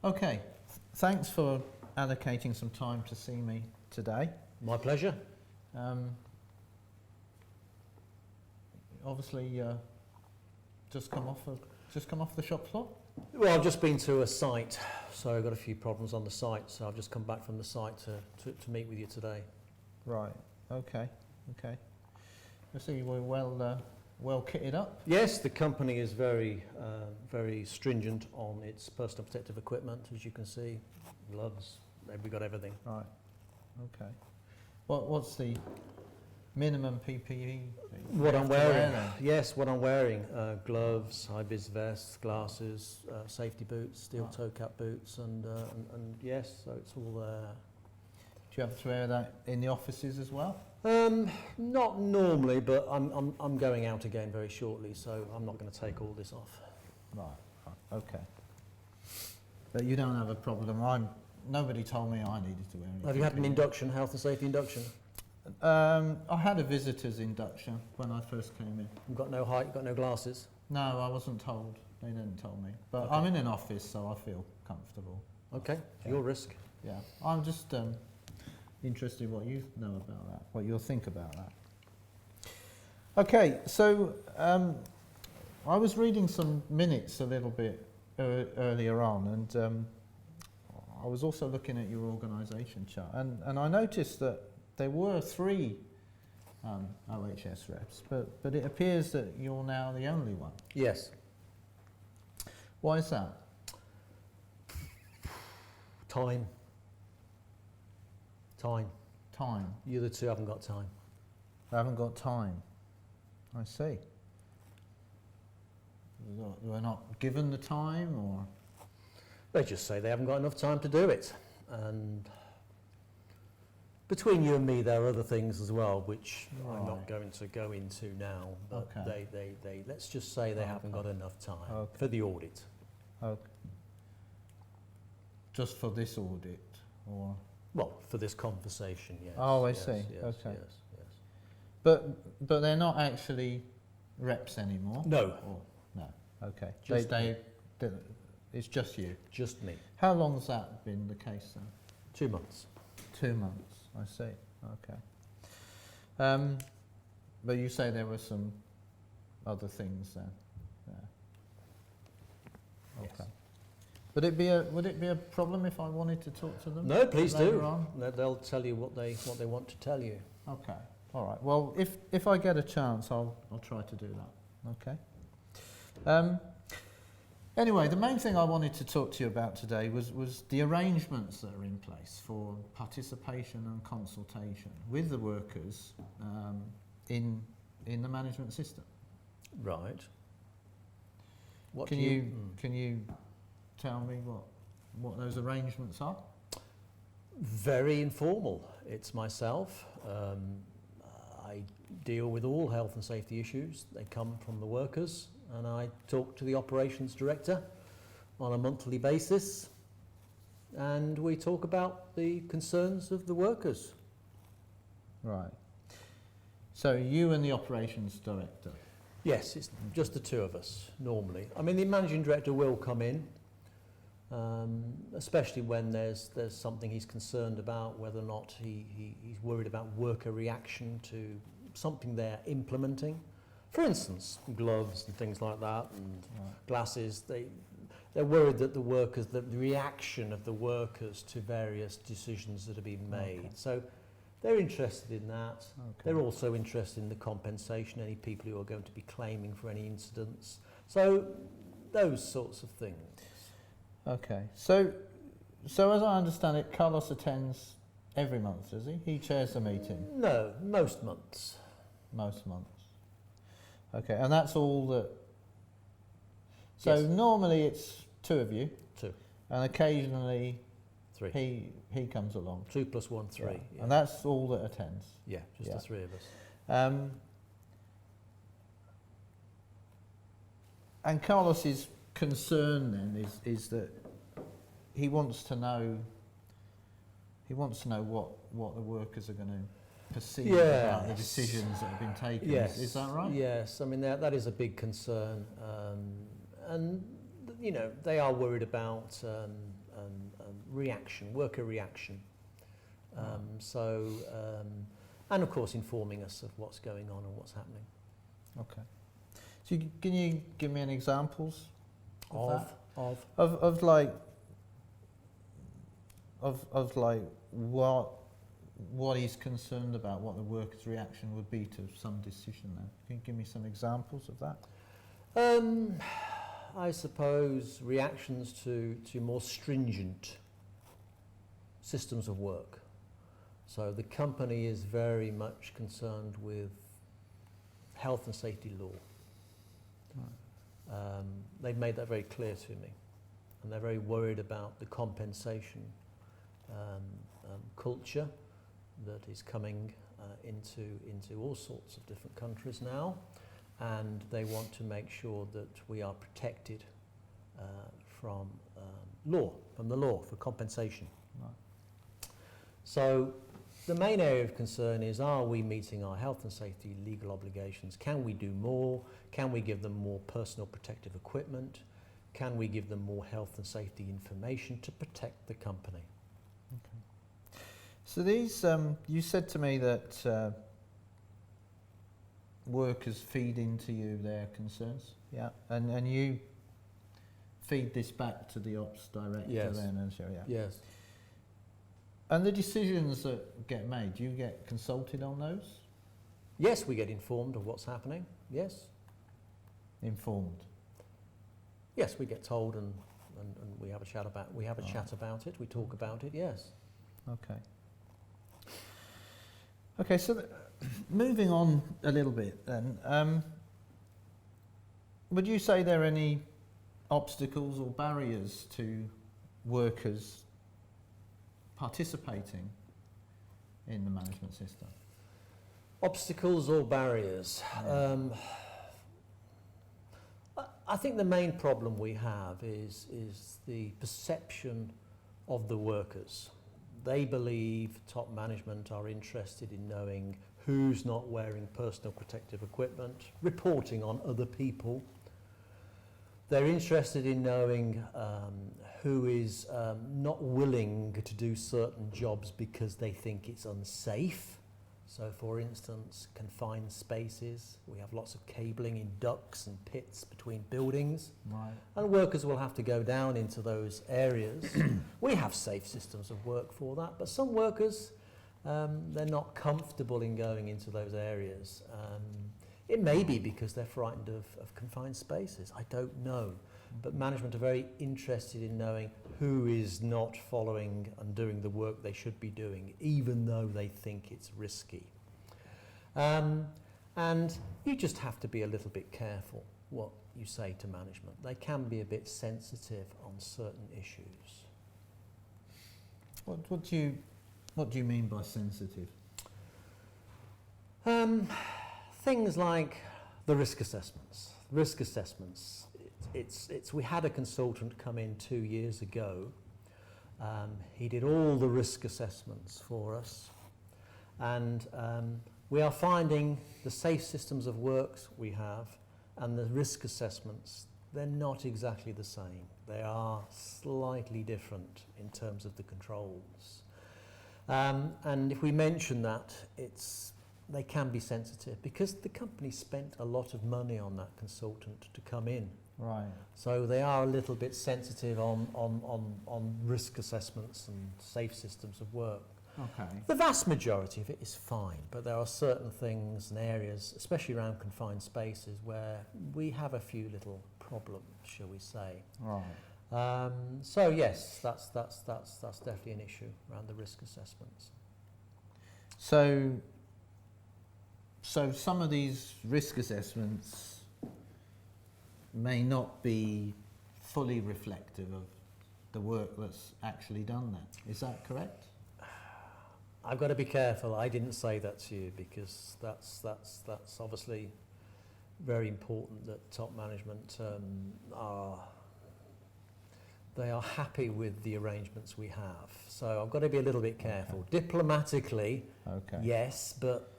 Okay, thanks for allocating some time to see me today. My pleasure. Obviously, just come off the shop floor. Well, I've just been to a site, so I've got a few problems on the site, so I've just come back from the site to meet with you today. Right. Okay. I see you were well kitted up. Yes, the company is very stringent on its personal protective equipment, as you can see, gloves, we've got everything. Right. Okay. What's the minimum PPE? What I'm wearing, yes, what I'm wearing, gloves, high-vis vests, glasses, safety boots, steel toe cap boots, and yes, so it's all there. Do you have to wear that in the offices as well? Not normally, but I'm going out again very shortly, so I'm not going to take all this off. Right. Okay. But you don't have a problem. Nobody told me I needed to wear anything. Have you had an induction, health and safety induction? I had a visitor's induction when I first came in. You've got no height, you've got no glasses? No, I wasn't told. They didn't tell me. But Okay. I'm in an office, so I feel comfortable. Okay, Yeah. your risk. Yeah. I'm just interested what you know about that, what you'll think about that. Okay, so I was reading some minutes a little bit earlier on, and I was also looking at your organisation chart, and I noticed that there were 3 OHS reps, but it appears that you're now the only one. Yes. Why is that? Time. Time. You the two haven't got time. I haven't got time. I see. We're not given the time, or? They just say they haven't got enough time to do it. And between you and me, there are other things as well, which I'm not going to go into now. But Okay. they let's just say they haven't got enough time Okay. for the audit. Okay. Just for this audit, or? Well, for this conversation, yes. Oh, I yes, see. Yes, Okay. Yes. But they're not actually reps anymore? No. Or, no. Okay. Just It's just you. Just me. How long has that been the case then? 2 months. 2 months. I see. Okay. But you say there were some other things then. Yeah. Okay. Yes. Would it be a problem if I wanted to talk to them? No, please later do. on? They'll tell you what they want to tell you. Okay. All right. Well, if I get a chance, I'll try to do that. Okay. Anyway, the main thing I wanted to talk to you about today was the arrangements that are in place for participation and consultation with the workers in the management system. Right. What Can you tell me what those arrangements are? Very informal. It's myself. I deal with all health and safety issues. They come from the workers, and I talk to the operations director on a monthly basis, and we talk about the concerns of the workers. Right. So you and the operations director. Yes, it's just the two of us normally. I mean, the managing director will come in, especially when there's something he's concerned about, whether or not he's worried about worker reaction to something they're implementing. For instance, gloves and things like that, and glasses. They're worried that the reaction of the workers to various decisions that are being made. Okay. So they're interested in that. Okay. They're also interested in the compensation, any people who are going to be claiming for any incidents. So those sorts of things. Okay. So as I understand it, Carlos attends every month, does he? He chairs the meeting No, most months. most months. Okay, and that's all that. So Yes. normally it's 2 of you, 2, and occasionally 3. he comes along. 2 plus 1, 3. Yeah. Yeah, And that's all that attends. yeah, just yeah. the 3 of us. And Carlos's concern then is that he wants to know what the workers are going to perceive about the Yes. decisions that have been taken. Yes. Is that right? Yes, I mean that is a big concern, and you know they are worried about reaction, worker reaction. And of course informing us of what's going on and what's happening. Okay. So can you give me any examples of what he's concerned about, what the worker's reaction would be to some decision then? Can you give me some examples of that? I suppose reactions to more stringent systems of work. So the company is very much concerned with health and safety law. Right. They've made that very clear to me, and they're very worried about the compensation culture that is coming into all sorts of different countries now, and they want to make sure that we are protected from the law for compensation. Right. So the main area of concern is, are we meeting our health and safety legal obligations? Can we do more? Can we give them more personal protective equipment? Can we give them more health and safety information to protect the company? Okay. So these, you said to me that workers feed into you their concerns, yeah, and you feed this back to the ops director. Yes. Then, and so, yeah. Yes. And the decisions that get made, do you get consulted on those? Yes, we get informed of what's happening. Yes. Informed. Yes, we get told and we have a chat about chat about it. We talk about it. Yes. Okay. Okay. So moving on a little bit, then, would you say there are any obstacles or barriers to workers participating in the management system? Obstacles or barriers? I think the main problem we have is the perception of the workers. They believe top management are interested in knowing who's not wearing personal protective equipment, reporting on other people. They're interested in knowing who is not willing to do certain jobs because they think it's unsafe. So, for instance, confined spaces. We have lots of cabling in ducts and pits between buildings. Right. And workers will have to go down into those areas. We have safe systems of work for that, but some workers, they're not comfortable in going into those areas. It may be because they're frightened of confined spaces. I don't know. But management are very interested in knowing who is not following and doing the work they should be doing, even though they think it's risky. And you just have to be a little bit careful what you say to management. They can be a bit sensitive on certain issues. What do you mean by sensitive? Things like the risk assessments. Risk assessments. We had a consultant come in 2 years ago. He did all the risk assessments for us, and we are finding the safe systems of works we have and the risk assessments, they're not exactly the same. They are slightly different in terms of the controls. And if we mention that, they can be sensitive because the company spent a lot of money on that consultant to come in. Right. So they are a little bit sensitive on risk assessments and safe systems of work. Okay. The vast majority of it is fine, but there are certain things and areas, especially around confined spaces, where we have a few little problems, shall we say. Right. So yes, that's definitely an issue around the risk assessments. So some of these risk assessments may not be fully reflective of the work that's actually done then. Is that correct? I've got to be careful. I didn't say that to you because that's obviously very important that top management are happy with the arrangements we have. So I've got to be a little bit careful. Okay. Diplomatically, Okay. yes, but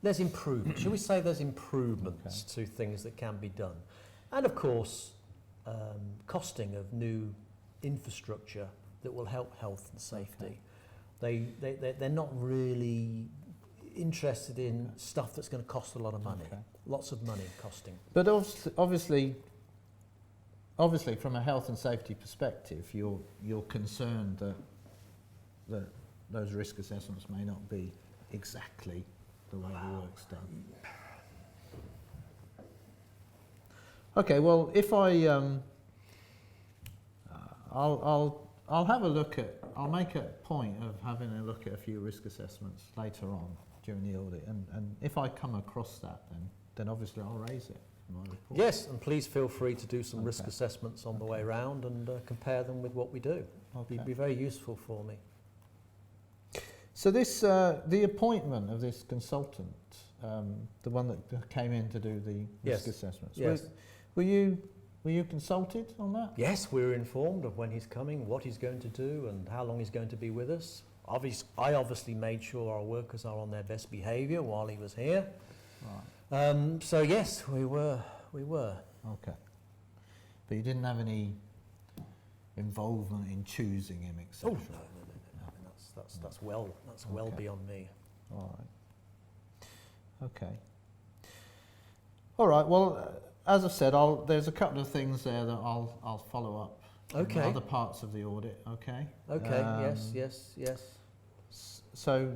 there's improvement. Shall we say there's improvements to things that can be done. And of course, costing of new infrastructure that will help health and safety. They're not really interested in stuff that's going to cost a lot of money. Lots of money costing. But obviously, from a health and safety perspective, you're concerned that those risk assessments may not be exactly the way the work's done. Okay, well, if I'll have a look at. I'll make a point of having a look at a few risk assessments later on during the audit, and if I come across that, then obviously I'll raise it in my report. Yes, and please feel free to do some risk assessments on the way round and compare them with what we do. It'd be very useful for me. So this, the appointment of this consultant, the one that came in to do the risk assessments. Yes. Were you consulted on that? Yes, we were informed of when he's coming, what he's going to do, and how long he's going to be with us. I obviously made sure our workers are on their best behaviour while he was here. Right. So yes, we were. Okay. But you didn't have any involvement in choosing him, etc. Oh no. That's well beyond me. All right. Okay. All right. Well, as I said, there's a couple of things there that I'll follow up. Okay. In other parts of the audit. Okay. Okay. Yes. So,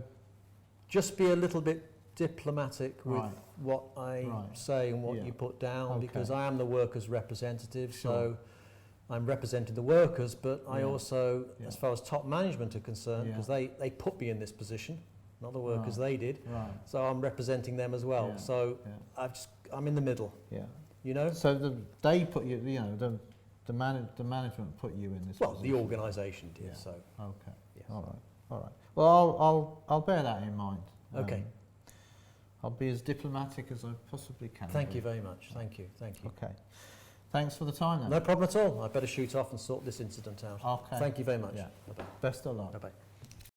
just be a little bit diplomatic with Right. what I say and what you put down, because I am the workers' representative. Sure. So I'm representing the workers, but I Yeah. also, Yeah. as far as top management are concerned, because they put me in this position, not the workers, they did. Right. So I'm representing them as well. Yeah. So Yeah. I'm in the middle. Yeah. You know. So they put you. The management put you in this. Well, position. the organisation did. Yeah. So. Okay. Yes. All right. Well, I'll bear that in mind. Okay. I'll be as diplomatic as I possibly can. Thank you very much. Thank you. Okay. Thanks for the time then. No problem at all. I better shoot off and sort this incident out. Okay. Thank you very much. Yeah. Bye-bye. Best of luck. Bye-bye.